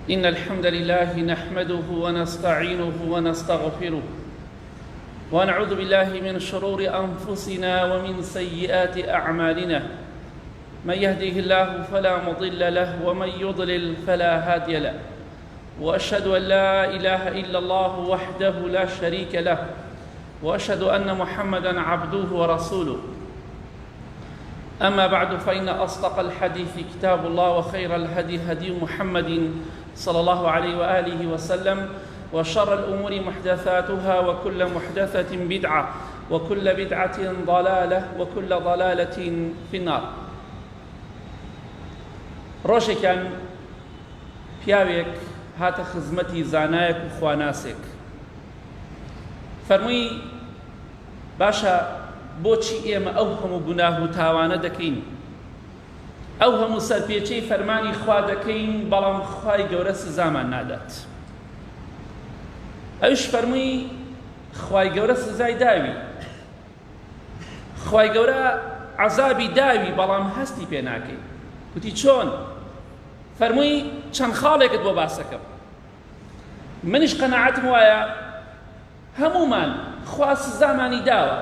إن الحمد لله نحمده ونستعينه ونستغفره ونعوذ بالله من شرور أنفسنا ومن سيئات أعمالنا. من يهده الله فلا مضل له ومن يضلل فلا هادي له، وأشهد أن لا إله إلا الله وحده لا شريك له، وأشهد أن محمدًا عبده ورسوله. أما بعد، فإن أصدق الحديث كتاب الله، وخير الهدي هدي محمد صلى الله عليه وآله وسلم، وشر الأمور محدثاتها، وكل محدثة بدعة، وكل بدعة ضلالة، وكل ضلالة في النار. ڕۆژێکیان پیاوێک هاتە خزمەتی زانایەک و خواناسێک، فەرمووی باشە بۆچی ئێمە ئەو هەموو گوناه و تاوانە دەکەین، ئەو هەموو سەرپێچەی فەرمانی خوا دەکەین، بەڵام خوای گەورە سزامان نادات. ئەوش فەرمووی خوای گەورە سزای داوی، خوای گەورە عەزابی داوی، بەڵام هەستی پێ ناکەی. وتی چۆن؟ فەرمووی چەند خاڵێکت بۆ باسەکەم. منیش قەناعەتم وایە هەموومان خوا سزامانی داوە،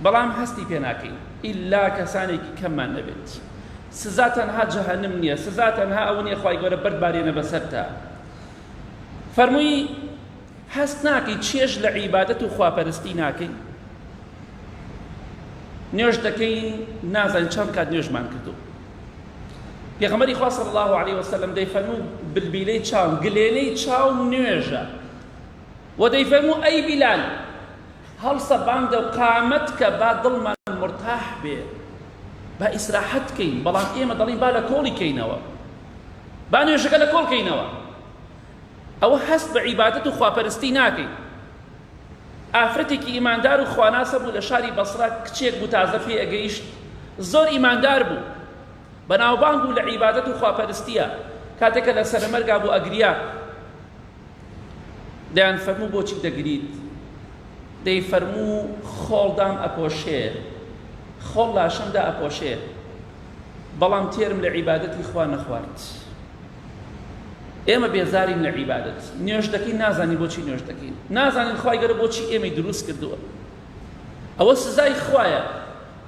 بەڵام هەستی پێ ناکەین، ئیلا کەسانێکی کەممان نەبێت. سزا تەنها جەهەنم نییە، سزا تەنها ئەو نییە خوای گەورە بەربارێنە بەسەرتا. فەرمووی هەست ناکەی چێژ لە عیبادەت و خواپەرستی ناکەین. نوێژ دەکەین، نازانین چەند کات نوێژمان کردو. پێغەمبەری خوا صلی الله علیه وسلم دەیفەرموو بلبیلەی چاوم، گلێنەی چاوم نوێژە، و دەیفەرموو ئەی بیلال هەڵسە بانگدە و قامەت کە با دڵمان مرتاح بێ، با ئیسراحەت کەین، بەڵام ئێمە دەڵین با لە کۆڵی کەینەوە، با نوێژەکە لە کۆڵ کەینەوە. ئەوە هەست بە عیبادەت و خواپەرستی ناکەین. ئافرەتێکی ئیماندار و خواناسە بوو لە شاری بەسرا، کچێک بوو تازە پێ ئەگەیشت، زۆر ئیماندار بوو، بەناوبانگ بوو لە عیبادەت و خواپەرستیە. کاتێکە لە سەرمەرگا بوو ئەگریا، دەیان فەرموو بۆچی دەگریت؟ دەیفەرموو خۆڵدام ئەپۆشێ، خۆڵ لاشەمدا ئەپۆشێ، بەڵام تێرم لە عیبادەتی خوا نەخوارد. ئێمە بێزارین لە عیبادەت، نوێژ دەکەین نازانی بۆچی نوێژ دەکەین، نازانین خوای گەورە بۆچی ئێمەی دروست کردووە. ئەوە سزای خوایە.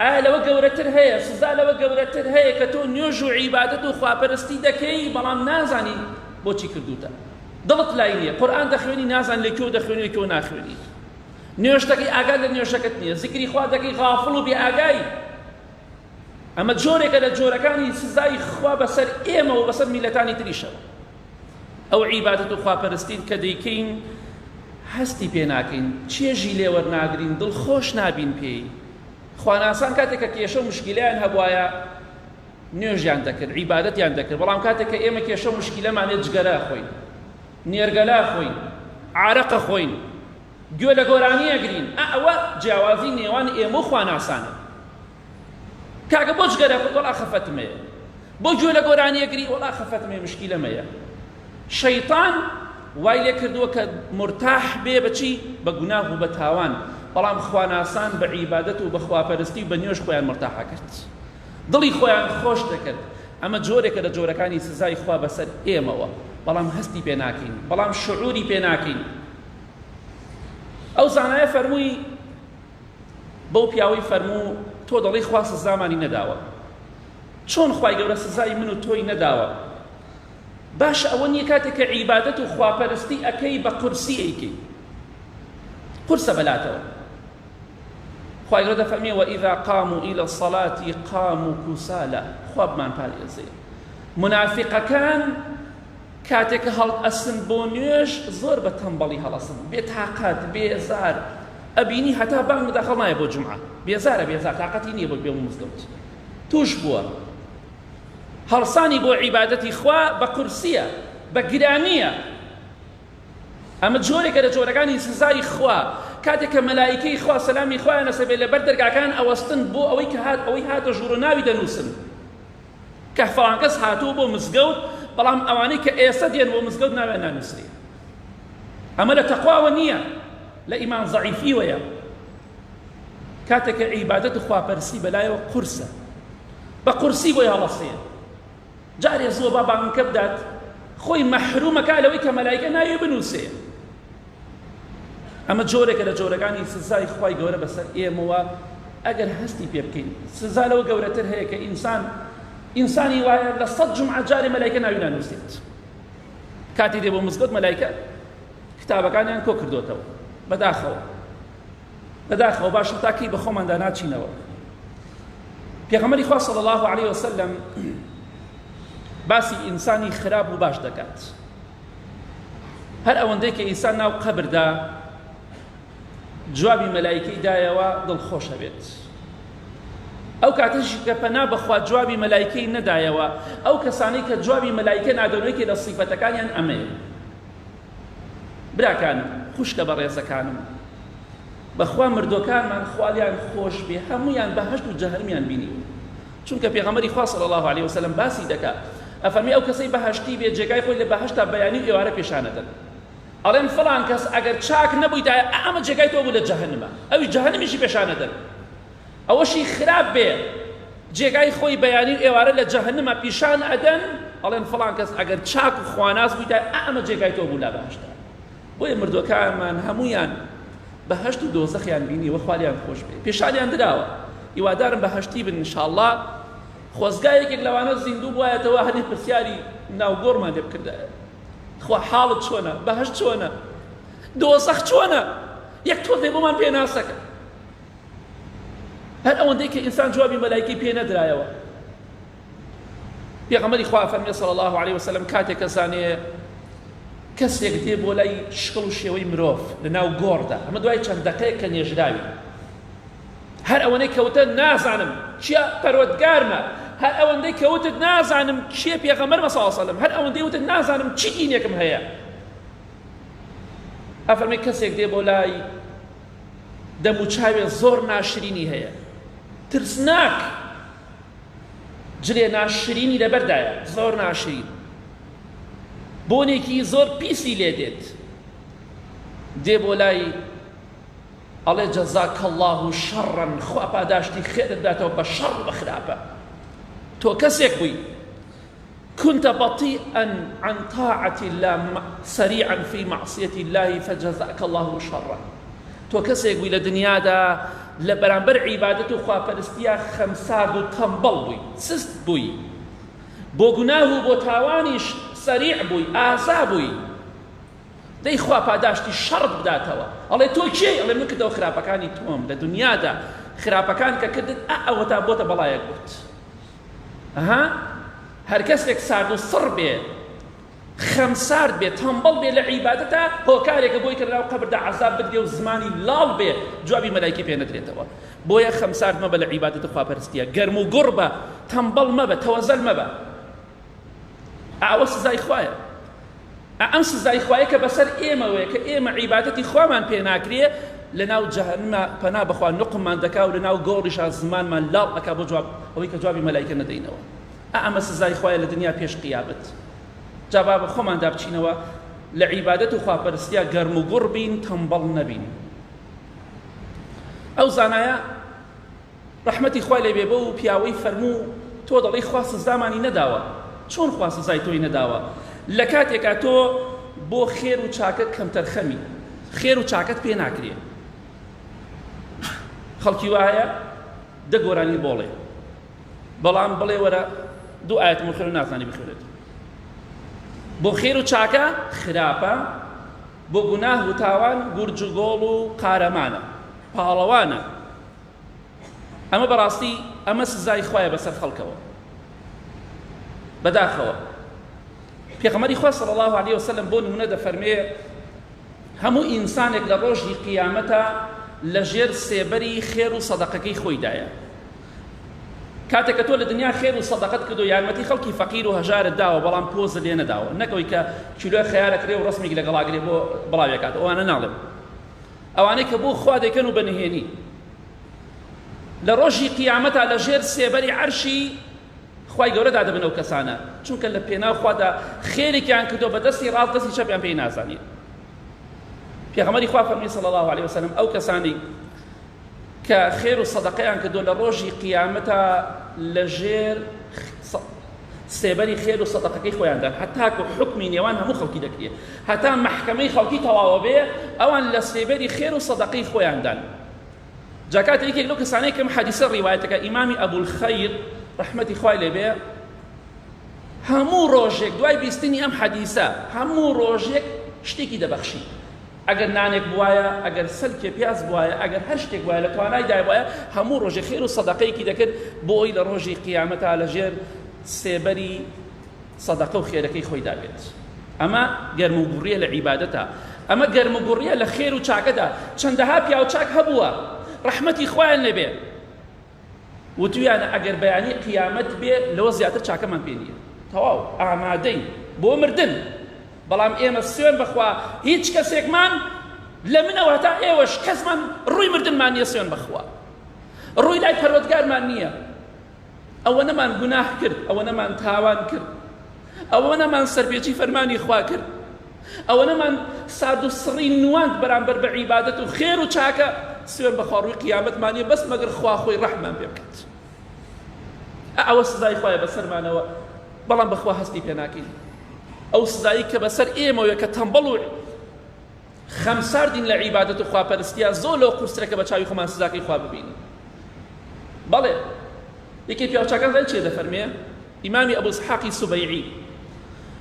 ئایا لەوە گەورەتر هەیە؟ سزا لەوە گەورەتر هەیە کە تۆ نوێژ و عیبادەت و خواپەرستی دەکەی، بەڵام نازانی بۆچی کردوتە، دڵت لای نییە، قورئان دەخوێنی نازانی لەکوێ دەخوێنی لەکوێ ناخوێنی، نوێژ دەکەی ئاگات لە نوێژەکەت نییە، زیکری خوا دەکەی غافڵ و بێئاگایی. ئەمە جۆرێکە لە جۆرەکانی سزای خوا بەسەر ئێمە و بەسەر میلەتانی تریشەوە. ئەو عیبادەت و خواپەرستین کە دەیکەین هەستی پێ ناکەین، چێژی لێ وەرناگرین، دڵخۆش نابین پێی. خواناسان کاتێککە کێشە و مشکیلەیان هەبوایە نوێژیان دەکرد، عیبادەتیان دەکرد، بەڵام کاتێککە ئێمە کێشە و مشکیلەمانێت جگەرا خۆین، نێرگەلا خۆین، عارەقە خۆین، گوێ لە گۆرانیە گرین، ئەوە جیاوازی نێوان ئێمە و خواناسانە. کاکە بۆ جگەرا خۆی؟ وەڵا خەفەتمەیە. بۆ گوێ لە گۆرانیە گری؟ وەڵا خەفەتمەیە، مشکیلەمەیە. شەیطان وای لێ کردووە کە مرتاح بێ بەچی؟ بە گوناه و بە تاوان، بەڵام خواناسان بە عیبادەت و بە خواپەرستی بە نوێژ خۆیان مرتاحە کرد، دڵی خۆیان خۆش دەکرد. ئەمە جۆرێکە لە جۆرەکانی سزای خوا بەسەر ئێمەوە، بەڵام هەستی پێ ناکەین، بەڵام شعوری پێ ناکەین. ئەو زانایە فەرمووی بەو پیاوەی فەرموو تۆ دەڵی خوا سزامانی نەداوە، چۆن خوای گەورە سزای من و تۆی نەداوە؟ باش ئەوە نییە کاتێک کە عیبادەت و خواپەرستی ئەکەی بە قورسی ئەیکەی، قورسە بەلاتەوە. خوای گەورە دەفەرمێ وئیذا قاموا إلى الصلاة قاموا كسالى، خوا بمان پارێزێ. منافقەکان کاتێک هەڵ ئەسن بۆ نوێژ زۆر بە تەمبەڵی هەڵەسن، بێتاقەت، بێزار، ئەبینی هەتا بانگ بەداخەڵ نایە بۆ جومعە، بێزارە، بێزار، تاقەتی نییە بۆ بێ مزگەوت، توش بووە. هەڵسانی بۆ عیبادەتی خوا بە قورسیە، بە گرانیە. ئەمە جۆرێکە لە جۆرەکانی سزای خوا. کاتێک کە مەلایکەی خوا سەلامی خوایان لەسەر لەبەر دەرگاکان ئەوەستن بۆ ئەوەی کە ئەوەی هاتە ژوور و ناوی دەنووسن کە فڵان کەس هاتووە بۆ مزگەوت، بەڵام ئەوانەی کە ئێستا دێن بۆ مزگەوت ناویان نانووسرێ. ئەمە لە تەقواوە نییە، لە ئیمان زەعیفیوەیە. کاتێک کە عیبادەت و خواپەرسی بەلایەوە قورسە، بە قورسی بۆی هەڵەسێن. جارێ زۆر با بانگەکە بدات خۆی مەحرومەکە لەوەی کە مەلایکە ناوی بنووسێ. ئەمە جۆرێکە لە جۆرەکانی سزای خوای گەورە بەسەر ئێمەوە ئەگەر هەستی پێ بکەین. سزا لەوە گەورەتر هەیە کە ئینسانی وایە لە 100 جومعە جارێ مەلایکە ناوی نانووسێت. کاتی دێ بۆ مزگەوت مەلایکە کتابەکانیان کۆ کردوتەوە بەداخەوە باشە تاکەی بە خۆماندا ناچینەوە. پێغەمبەری خوا صلی الله علیه وسلم باسی ئینسانی خراپ و باش دەکات. هەر ئەوەندەی کە ئینسان ناو قەبردا جوابی مەلایکەی دایەوە دڵخۆشە بێت. ئەو کاتەشی کە پەنا بەخوا جوابی مەلایکەی نەدایەوە، ئەو کەسانەی کە جوابی مەلایکە نادەنەوەیەکی لە سیفەتەکانیان ئەمەیە. براکانم، خوشکە بەڕێزەکانم، بەخوا مردوەکانمان خوالیان خۆش بێ هەمویان بەهەشت و جەهەنەمیان بینی. چونکە پێغەمبەری خوا صلی الله علیه وسلم باسی دەکات ئەفەرمی ئەو کەسەی بەهەشتی بێت جێگای خۆی لە بەهەشتا بەیانی و ئێوارە پێشانەدەن. ئەڵێن فڵان کەس ئەگەر چاک نەبوویتایە ئەمە جێگای تۆ بوو لە جەهەنەمە، ئەوی جەهەنەمیشی پێشانەدەن. ئەوەشی خراپ بێ جێگای خۆی بەیانی و ئێوارە لە جەهەنەمە پیشان ئەدەن، ئەڵێن فڵان کەس ئەگەر چاک و خواناس بوویتایە ئەمە جێگای تۆ بوو لە بەهەشتا. بۆیە مردوەکانمان هەمویان بەهەشت و دۆزەخیان بینی و خوالیان خۆش بێ، پێشانیان درراوە. هیوادارم بەهەشتی بن ئینشاءڵڵا. خۆزگایەکێک لەوانە زیندوو بوایەتەوە هەنێ پرسیاری ناوگۆڕمان لێ بکردایە، خوا حاڵت چۆنە، بەهەشت چۆنە، دۆزەخ چۆنە، یەک تۆ دێ بۆمان پێ ناسەکە. هەر ئەوەندەی کە ئینسان جوابی مەلایکەی پێ نەدرایەوە. پێغەمبەری خوا فەرمێ صلی الله علیه وسلم کاتێک کە زانێ کەسێک دێ بۆ لای شکڵ و شێوەی مرۆڤ لە ناو گۆڕدا، ئەمە دوای چەند دەقەیەک کە نێژراوی، هەر ئەوەندەی کەوتە نازانم چیە پەروەردگارمە، هەر ئەوەندەی کەوتت نازانم چیە پێغەمبەرمە صلی الله علیه وسلم، هەر ئەوەندەی وتت نازانم چی دینێکم هەیە. ئەفەرمێ کەسێک دێ بۆ لای دەم و چاوێ زۆر ناشرینی هەیە، ترسناک، جلێ ناشرینی لەبەردایە، زۆر ناشرین، بۆنێکی زۆر پیسی لێ دێت، دێ بۆ لای ئەڵێ جەزاکە الله شەڕەن، خوا پاداشتی خێرت داتەوە بە شەڕ و بە خراپە. تۆ کەسێک بووی كنت بطيئا عن طاعة الله سريعا في معصية الله فجزاك الله شرا. تۆ کەسێک بووی لە دنیادا لە بەرامبەر عیبادەت و خواپەرستیە خەمسارد و تەمبەڵ بووی، سست بووی، بۆ گوناه و بۆ تاوانیش سەریع بووی، ئاسا بووی، دەی خوا پاداشتی شەڕت بداتەوە. ئەڵێ تۆ کێی؟ ئەڵێ من کردەوە خراپەکانی تۆم لە دنیادا، خراپەکان کە کردت ئەوە تا بۆتە بەڵایەک بوت. هەر کەسێک سارد و سڕ بێ، خەمسارد بێ، تەمبەڵ بێ لە عیبادەتە، هۆکارێکە بۆی کە لەناو قەبردا عەزاب بدرێ و زمانی لاڵ بێ، جوابی مەلایکەی پێ نەدرێتەوە. بۆیە خەمسارد مەبە لە عیبادەت و خواپەرستیە، گەرم و گوڕ بە، تەمبەڵ مەبە، تەوەزەل مەبە. ئەوە سزای خوایە. ئەم سزای خوایە کە بەسەر ئێمەوەیە کە ئێمە عیبادەتی خوامان پێ ناکرێ، لەناو جەهەنەمە پەنا بەخوا نوقممان دەکا و لەناو گۆڕیشا زمانمان لاڵ ئەکا بۆ جواب ئەوەی کە جوابی مەلایکە نەدەینەوە. ئەمە سزای خوایە لە دنیا پێش قیامەت. جا با بە خۆماندا بچینەوە لە عیبادەت و خواپەرستیە گەرم و گوڕ بین، تەمبەڵ نەبین. ئەو زانایە ڕەحمەتی خوای لێ بێ بە و پیاوەی فەرموو تۆ دەڵێی خوا سزامانی نەداوە. چۆن خوا سزای تۆی نەداوە؟ لە کاتێکا تۆ بۆ خێر و چاکەت کەمتەرخەمی، خێر و چاکەت پێ ناکرێ، خەڵکی وایە دەگۆرانی بۆڵێ، بەڵام بڵێ وەرە دوو ئاەت مخێر و نازانی بخوێنێت. بۆ خێر و چاکە خراپە، بۆ گوناه و تاوان گورج و گۆڵ و قارەمانە، پاڵەوانە. ئەمە بەڕاستی ئەمە سزای خوایە بەسەر خەڵکەوە. بەداخەوە پێغەمبەری خوا صلی الله علیه وسلم بۆ نمونە دەفەرمێ هەموو ئینسانێک لە ڕۆژی قیامەتە لەژێر سێبەری خێر و سەدەقەکەی خۆیدایە. کاتێک کە تۆ لە دنیا خێر و سەدەقەت کردو، یارمەتی خەڵکی فەقیر و هەژارت داوە، بەڵام پۆزت لێ نەداوە، نەکەوەی کە کیلۆی خەیارەکرێ و ڕسمێک لەگەڵاگرێ بۆ بڵاوێکات. ئەوانە ناڵێم، ئەوانەی کە بۆ خوا دەکەن و بەنهێنی لە ڕۆژی قیامەتە لەژێر سێبەری عەرشی خوای گەورە دادەبن ئەو کەسانە، چونکە لە پێناو خوادا خێرێکیان کردو بە دەستی ڕاست، دەستی چەپیان پێی نازانێت. پێغەمبەری خوا فەرمی صلی الله علیه وسلم ئەو کەسانی کە خێر و سەدەقەیان کردو لە ڕۆژی قیامەتە لەژێر سێبەری خێر و سەدەقەکەی خۆیاندان هەتاکو حکمی نێوان هەموو خەڵکی دەکرێت هەتا مەحکەمەی خەڵکی تەواوە بێ ئەوان لە سێبەری خێر و سەدەقەی خۆیاندان جاکات یەکێک لەو کەسانەی کەم حەدیسە ڕیوایەتەکە ئیمامی ئەبولخەیر ڕەحمەتی خوای لێبێ هەموو ڕۆژێک دوای بیستنی ئەم حەدیسە هەموو ڕۆژێک شتێکی دەبەخشی ئەگەر نانێک بوایە ئەگەر سەلکێ پیاز بوایە ئەگەر هەر شتێک وایە لە توانای دای وایە هەموو ڕۆژێک خێر و سەدەقەیەکی دەکرد بۆ ئەوی لە ڕۆژی قیامەتە لەژێر سێبەری سەدەقە و خێرەکەی خۆی دابێت ئەمە گەرموگوڕیە لە عیبادەتە ئەمە گەرموگوڕیە لە خێر و چاکەدا چەندەها پیا و چاک هەبووە ڕەحمەتی خوایان لێبێ وتویانە ئەگەر بەیانی قیامەت بێ لەوە زیاتر چاکەمان پێ نییە تەواو ئامادەین بۆ مردن بەڵام ئێمە سوێن بەخوا هیچ کەسێکمان لە منەوە هەتا ئێوەش کەسمان ڕووی مردنمان نییە سوێن بەخوا ڕووی لای پەروەردگارمان نییە ئەوە نەمان گوناه کرد ئەوە نەمان تاوان کرد ئەوە نەمان سەرپێچی فەرمانی خوا کرد ئەوە نەمان ساد و سڕی نواند بەرامبەر بە عیبادەت و خێر و چاکە سوێن بەخوا ڕووی قیامەتمان نییە بەس مەگەر خوا خۆی ڕەحمان پێ بکات ئەوە سزای خوایە بەسەرمانەوە بەڵام بەخوا هەستی پێ ناکەین ئەو سزایی کە بەسەر ئێمەوە کە تەمبەڵ و خەمساردین لە عیبادەت و خواپەرستیە زۆر لەو قورسەکە بە چاوی خۆمان سزاکەی خوا ببینین بەڵێ یەکێ پیاوچاکان زای چێ دەفەرمێ ئیمامی ئەبوو ئیسحاقی سوبەیعی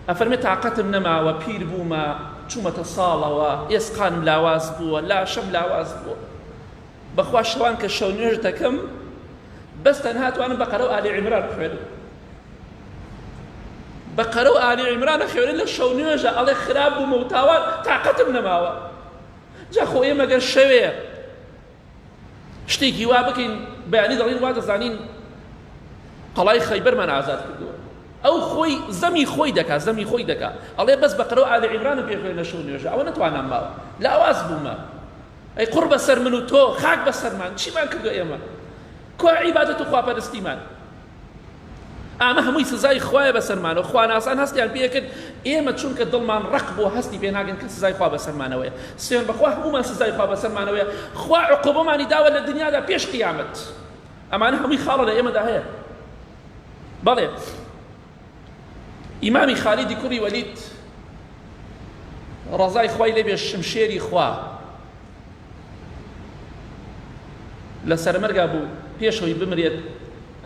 ئەفەرمێ تاقەتم نەماوە پیر بوومە چوومەتە ساڵەوە ئێسقانم لاواز بووە لاشەم لاواز بووە بەخوا شەوان کە شەو نوێژ دەکەم بەس تەنها توانم بەقەرە و ئالی عیمران بخوێنم بەقەرە و ئالی عیمرانە خوێنن لە شەو نوێژە ئەڵێ خراب بوومە و تاوان تاقەتم نەماوە جا خۆ ئێمە گەر شەوێ شتێکی وا بکەین بەیانی دەڵێن وا دەزانین قەڵای خەیبەرمان ئازاد کردووە ئەو خۆی زەمی خۆی دەکا ئەڵێ بەس بەقەرە و ئالی عیمرانم پێ خوێن لە شەو نوێژە ئەوە نەتوانام ماوە لە ئاواز بوومە ئەی قوڕ بەسەر من و تۆ خاک بەسەرمان چیمان کردو ئێمە کوا عیبادەت و خواپەرستیمان ئەمە هەمووی سزای خوایە بەسەرمانەوە خواناسان هەستیان پێ کرد ئێمە چونکە دڵمان ڕق بۆ هەستی پێ ناگەن کە سزای خوا بەسەرمانەوەیە سوێن بەخوا هەموومان سزای خوا بەسەرمانەوەیە خوا عقوبەمانی داوە لە دنیادا پێش قیامەت ئەمانە هەمووی خاڵە لە ئێمەدا هەیە بەڵێ ئیمامی خالیدی کوڕی وەلید ڕەزای خوای لێبێ شمشێری خوا لە سەرمەرگا بوو پێشەوەی بمرێت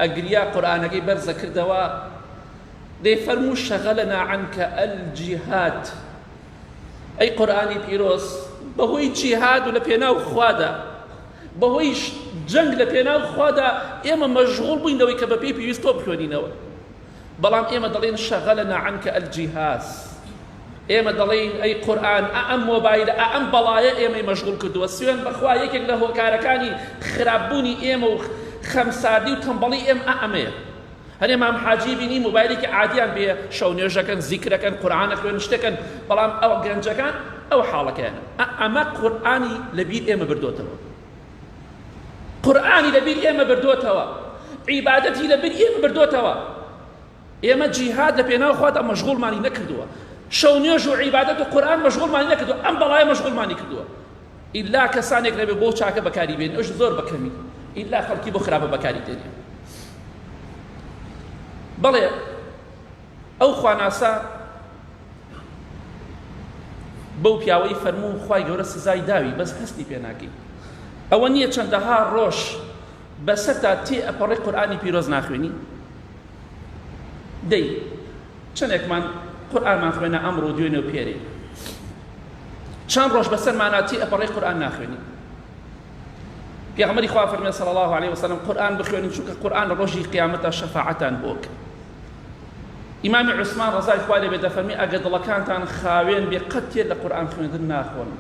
ئەگریا قورئانەکەی بەرزە کردەوە دەیفەرموو شەغەلەنا عنکە ئەلجیهاد ئەی قورئانی پیرۆز بەهۆی جیهاد و لە پێناو خوادا بەهۆی جەنگ لە پێناو خوادا ئێمە مەشغوڵ بووین لەوەی کە بەپێی پێویست تۆ بخوێنینەوە بەڵام ئێمە دەڵێن شەغەلەنا عنکە ئەلجیهاد ئێمە دەڵێن ئەی قورئان ئەم مۆبایلە ئەم بەڵایە ئێمەی مەشغوڵ کردووە سوێن بەخوا یەکێک لە هۆکارەکانی خراپبوونی ئێمە و خەمساردی و تەمبەڵی ئەمەیە هەرێ مام حاجی بینی مۆبایلێکی عادیان بێ شەو نوێژەکەن زیکرەکەن قورئانە خوێن شتەکەن بەڵام ئەو گەنجەکان ئەو حاڵەکەیانە ئەمە قورئانی لەبیر ئێمە بردوتەوە قورئانی لەبیر ئێمە بردوتەوە عیبادەتی لەبیر ئێمە بردوتەوە ئێمە جیهاد لە پێناو خوادا مەشغوڵمانی نەکردووە شەو نوێژ و عیبادەت و قورئان مەشغوڵمانی نەکردووە ئەم بەڵایە مەشغوڵمانی کردووە ئیلا کەسانێک لەبێ بۆ چاکە بەکاری بێن ئەوش زۆر بەکەمی ئیلا خەڵکی بۆ خراپە بەکاری دێنێ بەڵێ ئەو خواناسە بەو پیاوەی فەرموو خوای گەورە سزای داوی بەس هەستی پێ ناکەی ئەوە نییە چەندەها ڕۆژ بەسەرتا تێ ئەپەڕی قورئانی پیرۆز ناخوێنی دەی چەندێکمان قورئانمان خوێنە ئەمڕۆ دوێنێ و پێرێ چەند ڕۆژ بەسەرمانە تێ ئەپەڕی قورئان ناخوێنی پێغەمبەری خوا فەرمێ صلی الله علیه وسلم قورئان بخوێنین چونکە قورئان لە ڕۆژی قیامەتە شەفاعەتان بۆ بکە ئیمامی عوسمان ڕەزای خوا لێبێ دەفەرمێ ئەگەر دڵەکانتان خاوێن بێ قەت تێر لە قورئان خوێندن ناخۆن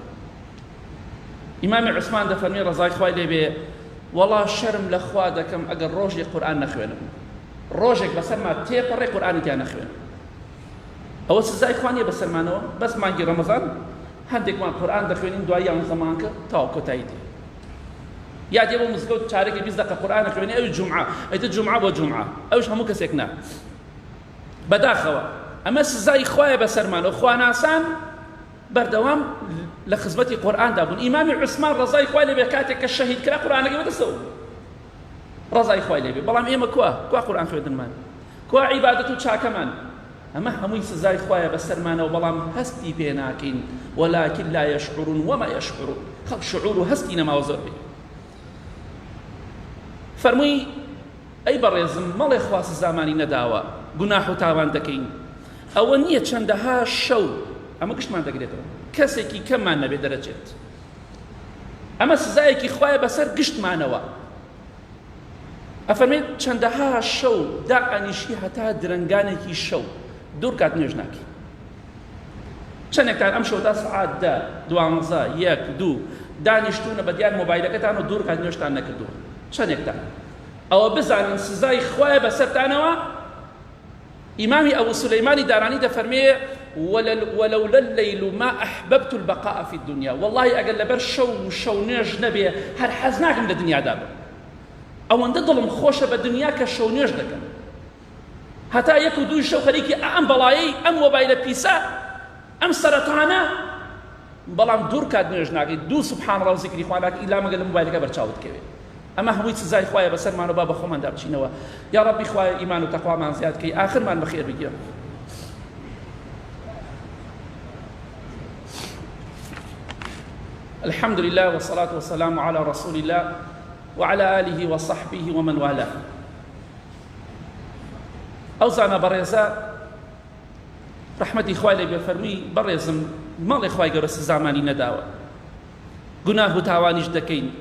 ئیمامی عوسمان دەفەرمێ ڕەزای خوای لێبێ وەڵا شەرم لە خوا دەکەم ئەگەر ڕۆژێک قورئان نەخوێنم ڕۆژێک بەسەرما تێپەڕێ قورئانێکیان نەخوێنم ئەوە سزای خوا نییە بەسەرمانەوە بەس مانگی ڕەمەزان هەندێکمان قورئان دەخوێنین دوای یان زەمانکە تاو کۆتایی دێ یا دێ بۆ مزگەوت چارێکی 20 دقیقە قورئان خوێنی ئەوی جومعە ئەیتر جومعە بۆ جومعە ئەوش هەموو کەسێک نا بەداخەوە ئەمە سزای خوایە بەسەرمانەوە خواناسان بەردەوام لە خزمەتی قورئاندا بوون ئیمامی عوسمان ڕەزای خوای لێبێ کاتێک کە شەهید کرا قورئانەکەی بەدەستەوە ڕەزای خوای لێبێ بەڵام ئێمە کوا قورئان خوێندنمان کوا عیبادەت و چاکەمان ئەمە هەمووی سزای خوایە بەسەرمانەوە بەڵام هەستی پێ ناکەین ولكن لا يشعرون وما يشعرون خەڵک شعور و هەستی نەماوە زۆر بێ فەرمووی ئەی بەڕێزم مەڵێ خوا سزامانی نەداوە گوناح و تاوان دەکەین ئەوە نییە چەندەها شەو ئەمە گشتمان دەگرێتەوە کەسێکی کەممان نەبێ دەرەچێت ئەمە سزایەکی خوایە بەسەر گشتمانەوە ئەفەرمێت چەندەها شەو داعەنیشی هەتا درەنگانێکی شەو دوور کات نوێژ ناکەی چەندێکتان ئەم شەوتا سەعات 10 1 2 دانیشتونە بە دیار مۆبایلەکەتان و دوور کات نوێژتان نەکردووە چەندێکتان ئەوە بزانن سزای خوایە بەسەرتانەوە ئیمامی ئەبوو سولەیمانی دارانی دەفەرمێ ولولا الليل ما أحببت البقاء في الدنيا والله أقل لبر شو نيج نبي هر حزناك من الدنيا دابا أو أن دلم خوشة بالدنيا كشو نيج دكا هتا يكو دوي شو خليكي أم بلاي أم وبايل بيسا أم سرطانا بلام دور كاد نيج ناكي دو سبحان الله وذكري خوانك إلا ما قال موبايلك برشاوت كوي أما هويت سزاي خوايا بسر معنا بابا خو من دابشينوا يا ربي خوايا إيمان وتقوى من زياد كي آخر ما بخير بيجي الحمد لله والصلاة والسلام على رسول الله وعلى آله وصحبه ومن والاه أوزانا بريزا رحمة إخوائي لي بفرمي بريزم مال إخوائي قرس زماني نداوة قناه تاوانيش دكين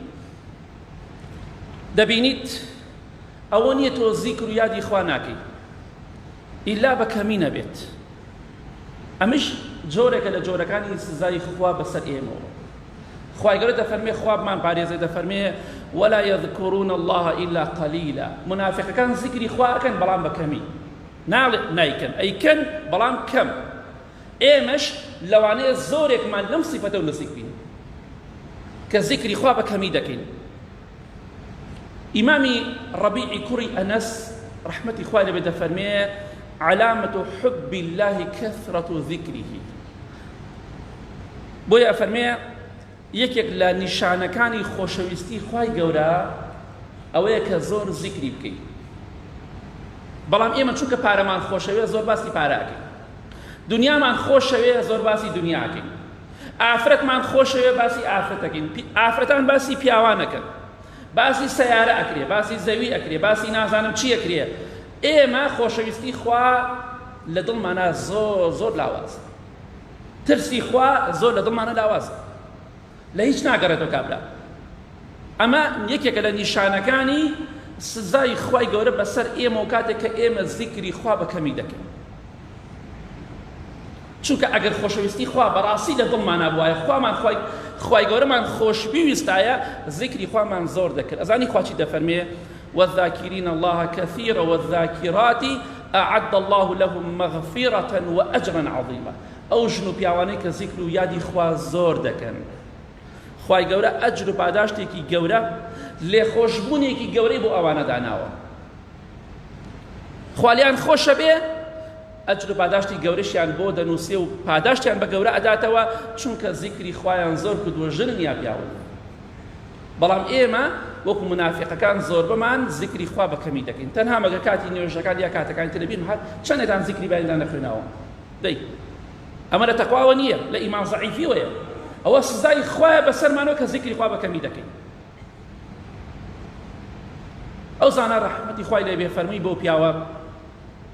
دبينيت أونية الذكر يادي إخواناكي إلا بكمين بيت أمش جورك لجوركاني سزاي خوا بسر إيمو خواهي قرد فرمي خواب من باريزي دفرمي ولا يذكرون الله إلا قليلا منافق كان ذكري خواه كان بلان بكمي نايكن أي كان بلان كم إيمش لواني زورك من لم صفته ونسيك بين كذكري خواه بكمي دكين إمامي ربيعي كري أنس رحمة إخواني بدا فرمي علامة حب الله كثرة ذكره بويا فرمي یەکێک لە نیشانەکانی خۆشەویستی خوای گەورە ئەوەیە کە زۆر زیکری بکەیت بەڵام ئێمە چونکە پارەمان خۆشەوێ زۆر باسی پارەکەین دنیامان خۆشەوێ زۆر باسی دنیاکەین ئافرەتمان خۆشەوێ باسی ئافرەتەکەین ئافرەتان باسی پیاوانەکەن باسی سەیارە ئەکرێ باسی زەوی ئەکرێ باسی نازانم چی ئەکرێ ئێمە خۆشەویستی خوا لە دڵمانە زۆر لاوازە ترسی خوا زۆر لە دڵمانە لاوازە لە هیچ ناگەڕێتەوە کابرا ئەمە یەکێکە لە نیشانەکانی سزای خوای گەورە بەسەر ئێمە و کاتێک کە ئێمە زیکری خوا بەکەمی دەکەین چونکە ئەگەر خۆشەویستی خوا بەڕاستی لە دڵمانە بوایە خوای گەورەمان خۆشبیویستایە زیکری خوامان زۆر دەکرد ئەزانی خوا چی دەفەرمێ والذاكرين الله كثيرا والذاكرات أعد الله لهم مغفرة وأجرا عظيما أو جنو بيواني كذكر يادي خوا زور دكن خوای گەورە ئەجر و پاداشتێکی گەورە لێخۆشبوونێکی گەورەی بۆ ئەوانە داناوە خوالیان خۆشە بێ ئەجر و پاداشتی گەورەشیان بۆ دەنووسێ و پاداشتیان بە گەورە ئەداتەوە چونکە زیکری خوایان زۆر کردووە ژنن یا پیاوە بەڵام ئێمە وەکو منافقەکان زۆر بەمان زیکری خوا بەکەمی دەکەین تەنها مەگە کاتی نوێژەکان یا کاتەکانی تەلەبیون هات چەندێکتان زیکری بایندا نەخوێناوە دەی ئەمە لە تەقواوە نییە لە ئیمان زەعیفیوەیە ئەوە سزای خوایە بەسەرمانەوە کە زیکری خوا بەکەمی دەکەین ئەو زانە ڕەحمەتی خوای لێ بێ فەرمووی بۆ پیاوە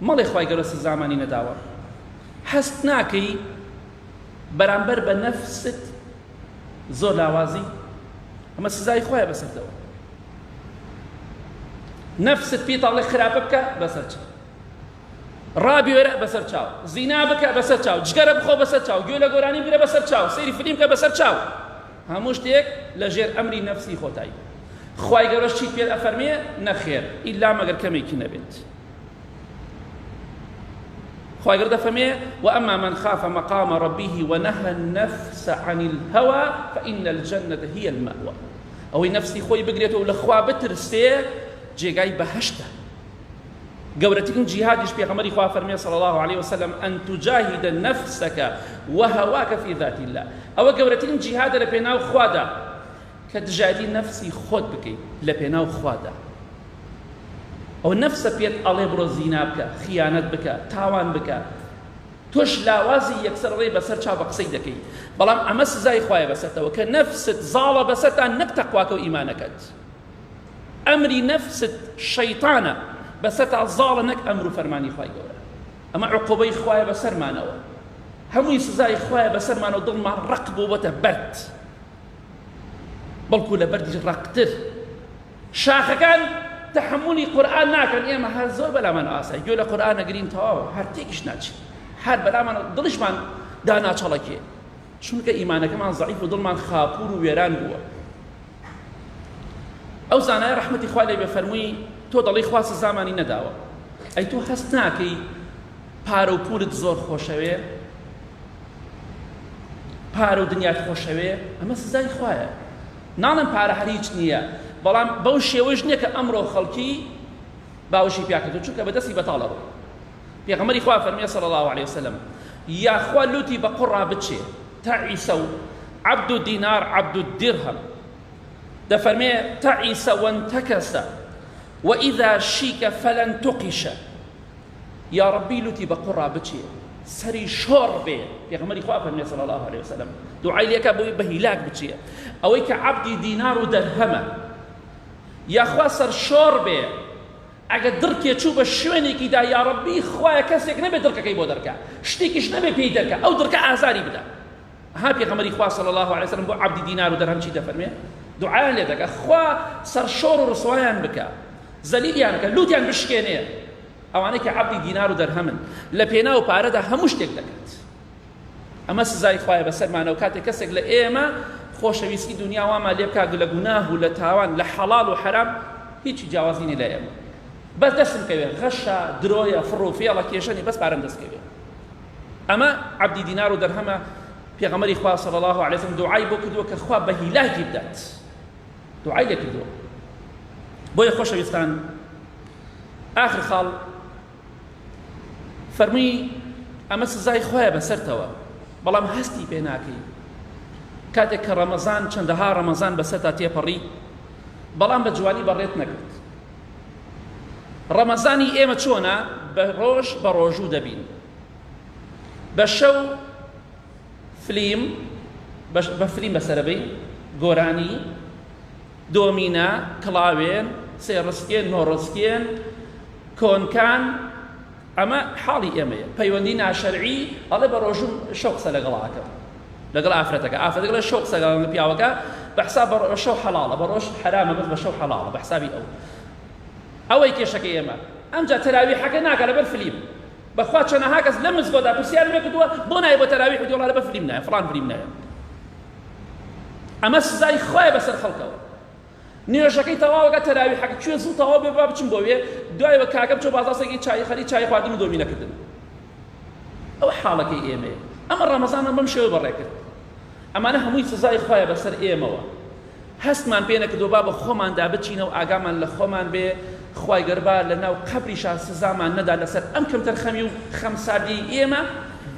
مەڵێ خوای گەورە سزامانی نەداوە هەست ناکەی بەرامبەر بە نەفست زۆر لاوازی ئەمە سزای خوایە بەسەرتەوە نەفست پێی تاڵێ خراپە بکە بەسەر چاو ڕابێرە بەسەر چاو زینا بکە بەسەر چاو جگەرە بخۆ بەسەر چاو گوێ لە گۆرانی بگرە بەسەر چاو سەیری فیلم بکە بەسەر چاو هەموو شتێک لە ژێر ئەمری نەفسی خۆتایی خوای گەورە چیت پێ ئەفەرمێ نەخێر ئیلا مەگەر کەمێکی نەبێت خوای گەورە دەفەرمێ وأما من خاف مقام ربه ونهى النفس عن الهوى فإن الجنة هي المأوى ئەوەی نەفسی خۆی بگرێتەوە لە خوا بترسێ جێگای بەهەشتە گەورەترین جیهادیش پێغەمبەری خوا فەرمێ صلی الله عليه وسلم أن تجاهد نفسك وهواك في ذات الله ئەوە گەورەترین جیهادە لە پێناو خوادا کە دژایەتی نەفسی خۆت بکەیت لە پێناو خوادا ئەو نەفسە پێت ئەڵێ بڕۆ زینا بکە، خیانەت بکە، تاوان بکە، تۆش لاوازی یەکسەر ڕێ بەسەر چاو بە قسەی دەکەی. بەڵام ئەمە سزای خوایە بەسەرتەوە کە نەفست زاڵە بەسەرتان نەک تەقواکە و ئیمانەکەت. ئەمری نەفست شەیتانە بەسەرتا زاڵە نەک ئەمر و فەرمانی خوای گەورە. ئەمە عقوبەی خوایە بەسەرمانەوە، هەمووی سزای خوایە بەسەرمانەوە، دڵمان ڕق بووبەتە بەرد، بەڵکو لە بەردیش ڕقتر. شاخەکان تەحملی قورئان ناکەن، ئێمە هەر زۆر بەلامان ئاسایی، گوێ لە قورئان نەگرین تەواوە، هەر تێکیش ناچین، هەر بەلامان دڵشمان داناچەڵەکێ، چونکە ئیمانەکەمان زەعیف و دڵمان خاپور و وێران بووە. ئەو زانایە ڕەحمەتی خوا لێ بێ فەرمووی تۆ دەڵێی خوا سزامانی نەداوە، ئەی تۆ هەست ناکەی پارە و پولت زۆر خۆشەوێ، پارە و دنیات خۆشەوێ، ئەمە سزای خوایە. ناڵێن پارە هەر هیچ نییە، بەڵام بەو شێوەش نییە کە ئەمڕۆ خەڵکی باوشی پیاکردو، چونکە بەدەستی بەتاڵە ڕۆ. پێغەمبەری خوا فەرمێ صلی الله عليه وسلم یاخوا لوتی بە قوڕا بچێ تعیسە و عەبد الدینار عەبد الدرهم، دەفەرمێ تعیسە وانتەکەسە وإذا شیکە فەلەن تقیشە. یا ڕەبی لوتی بە قوڕا بچێ سەری شۆڕ بێ، پێغەمبەری خوا فەرمێ صلی الله عليه وسلم دوعای لێکە بۆی بە هیلاک بچێ، ئەوەی کە عەبدی دینار و دەرهەمە، یاخوا سەر شۆڕ بێ ئەگە دڕکێ چوو بە شوێنێکیدا یا ڕەبی خوایە کەسێک نەبێت دڕکەکەی بۆ دەرکە، شتێکیش نەبێت پێی دەرکە، ئەو دڕکە ئازاری بدە. ها پێغەمبەری خوا صلی الله عليه وسلم بۆ عەبدی دینار و دەرهەم چی دەفەرمێ؟ دوعایان لێ دەکە خوا سەر شۆڕ و ڕسوایان بکە، زەلیلیان بکە، لوتیان بشکێنێ، ئەوانەی کە عەبدی دینار و دەرهەمن لە پێناو پارەدا هەموو شتێک دەکات. ئەمە سزای خوایە بەسەرمانەوە کاتێک کەسێک لە ئێمە خۆشەویستی دنیا وامان لێ بکات لە گوناه و لە تاوان لە حەڵاڵ و حەرام هیچی جیاوازی نیە لە ئێمە، بەس دەستم کەوێ غەشە درۆیە فڕ و فێڵە کێشەنی بەس پارەم دەستکەوێ. ئەمە عەبدی دینار و دەرهەمە. پێغەمبەری خوا صلی الله عليه وسلم دوعای بۆ کردووە کە خوا بە هیلاکی بدات، دوعای لێ کردووە. بۆیە خۆشەویستان ئاخر خاڵ فەرمووی ئەمە سزای خوایە بەسەرتەوە، بەڵام هەستی پێ ناکەی کاتێک کە ڕەمەزان چەندەها ڕەمەزان بەسەرتا تێپەڕی، بەڵام بە جوانی بەڕێت نەکرد. ڕەمەزانی ئێمە چۆنە؟ بە ڕۆژ بە ڕۆژوو دەبین، بە شەو فلیم، بە فلیم بەسەرەبەی گۆرانی، دۆمینە، کڵاوێن، سێڕستێن، نۆڕستێن، کۆنکان، ئەمە حاڵی ئێمەیە. پەیوەندی ناشەرعی ئەڵێ بە ڕۆژوو شەو قسە لەگەڵاکە، لەگەڵ ئافرەتەکە، ئافرەتەکە لە شەو قسە لەگەڵ پیاوەکە بە حساب بە شەو حەڵاڵە، بە ڕۆژ حرامە، بەس بە شەو حەڵاڵە بە حسابی ئەو. ئەوەی کێشەکەی ئێمە ئەمجا تەراویحەکە ناکە لەبەر فلیم. بەخوا چەندەها کەس لە مزگەوتدا پرسیارم لێ کردووە بۆ نایە بۆ تەراویح بدی، وەڵا لەبەر فلیم نایە، فڵان فلیم نایە. ئەمە سزای خوایە بەسەر خەڵکەوە. نوێژەکەی تەواوەکە تەراویحەکە کوێ زوو تەواو بێ با بچم بۆ وێ، دوایەوە کاکەم چۆ بازاڕێکی چای خەری چای خواردن و دۆمینەکردن. ئەو حاڵەکەی ئێمەیە. ئەمە ڕەمەزانە بەم شێوە بەڕێ کرد. ئەمانە هەمووی سزای خوایە بەسەر ئێمەوە. هەستمان پێ نەکردووە با بە خۆماندا بچینە و ئاگامان لە خۆمان بێ خوای گەورە لە ناو قەبریشا سزامان نەدا لەسەر ئەم کەمتەر خەمی و خەمساردی ئێمە،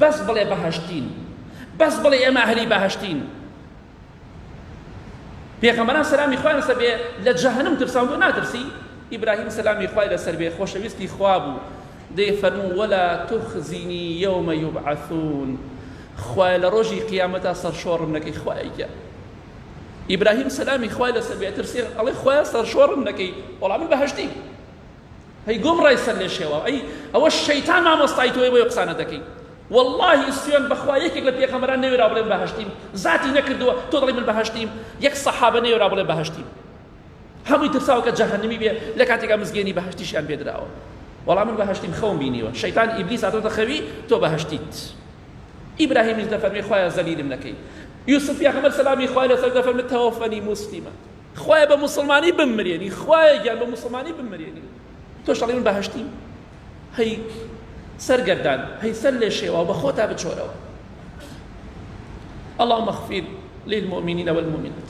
بەس بڵێ بەهەشتین، بەس بڵێ ئێمە ئەهلی بەهەشتین. پێغەمبەران سەلامی خوای لەسەر بێ لە جەهەنەم ترسان و ناترسی؟ ئیبراهیم سەلامی خوای لەسەر بێ خۆشەویستی خوا بوو، دەیفەرموو وەلا تخزینی یەومە یوبعەثون، خوای لە ڕۆژی قیامەتا سەرشۆڕم نەکەی خوایە. ئیبراهیم سەلامی خوای لەسەر بێ ترسێ ئەڵێ خوایە سەرشۆڕم نەکەی، وەڵامی بەهەشتی. هەی گۆم ڕای سەر لێ شێوە، ئەی ئەوە شەیتان مامۆستای تۆی بۆ یە قسانە دەکەی. والله سوێن بەخوا یەکێک لە پێغەمبەران نەوێرا بڵێن بەهەشتیم، زاتی نەکردووە تۆ دەڵێ من بەهەشتیم، یەک سەحابە نەوێرا بڵێن بەهەشتیم. هەمووی ترساوە کە جەهەنەمی بێ لە کاتێکا مزگێنی بەهەشتیشیان پێدراوە. وەڵام من بەهەشتیم خەوم بینیوە، شەیتان ئیبلیس هاتۆتە خەوی تۆ بەهەشتیت. ئیبراهیمیش دەفەرمێ خوایە زەلیلم نەکەی. یوسف پێغەمبەر سەلامی خوای لەسەر دەفەرمێ تەوەفەنی موسلیمە، خوایە بە موسڵمانی بمرێنی، خوایە گیان بە موسڵمانی بمرێنی. تۆش دەڵێ من بەهەشتیم؟ هەی سرگردان، هەی سەر لێ شێوە بە خۆتا بچۆرەوە. اللهم اغفر للمؤمنين والمؤمنات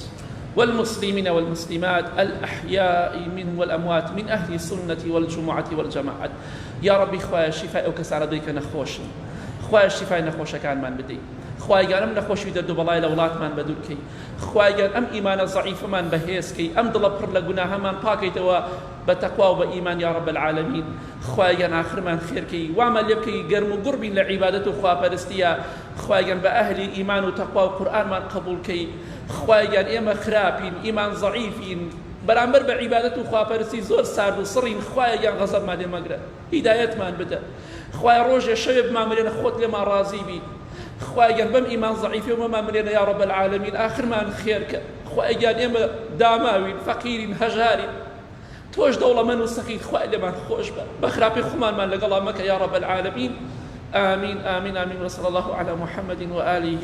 والمسلمين والمسلمات الأحياء منهم والأموات من أهل السنة والجمعة والجماعة. يا ربي خواه شفاء وكسار دويك نخوش، خواه شفاء نخوش كان من بدي، خوای گەورە ئەم نەخۆشی دەرد و بەڵای لە وڵاتمان بەدوور بکەی خوای گەورە ئەم ئیمانە ضعیفەمان بەهێزکەی ئەم دڵە پڕ لە گوناهەمان پاکەیتەوە بە تەقوا و بە ئیمان یا رب العالمین خوای گەورە ئاخرمان خێرکەی وامە لێ بکەی گەرم و گوڕبین لە عیبادەت و خواپەرستیە خوای گەورە بە ئەهلی ئیمان و تەقوا و قورئانمان قبول کەی خوای گەورە ئێمە خراپین ئیمان ضعیفین بەرامبەر بە عیبادەت و خواپەرستی زۆر سارد و سڕین خوایە گیان غەزەبمان لێ مەگرە هیدایەتمان بدە خوای ڕۆژێ شەوێ بمامرێنە خۆت لێمان ڕازی بی خوای گەورە بەم ئیمان ضعیفی و مەمامرێنە یا رب العالمین ئاخرمان خێرکە خوای گیان ئێمە داماوین فەقیرین هەژارین تۆش دەوڵەمەند و سەخیت خوای لێمان خۆش بە بە خراپی خۆمانمان لەگەڵا مەکە یا رب العالمین آمين آمين آمين وصلى الله على محمد وآله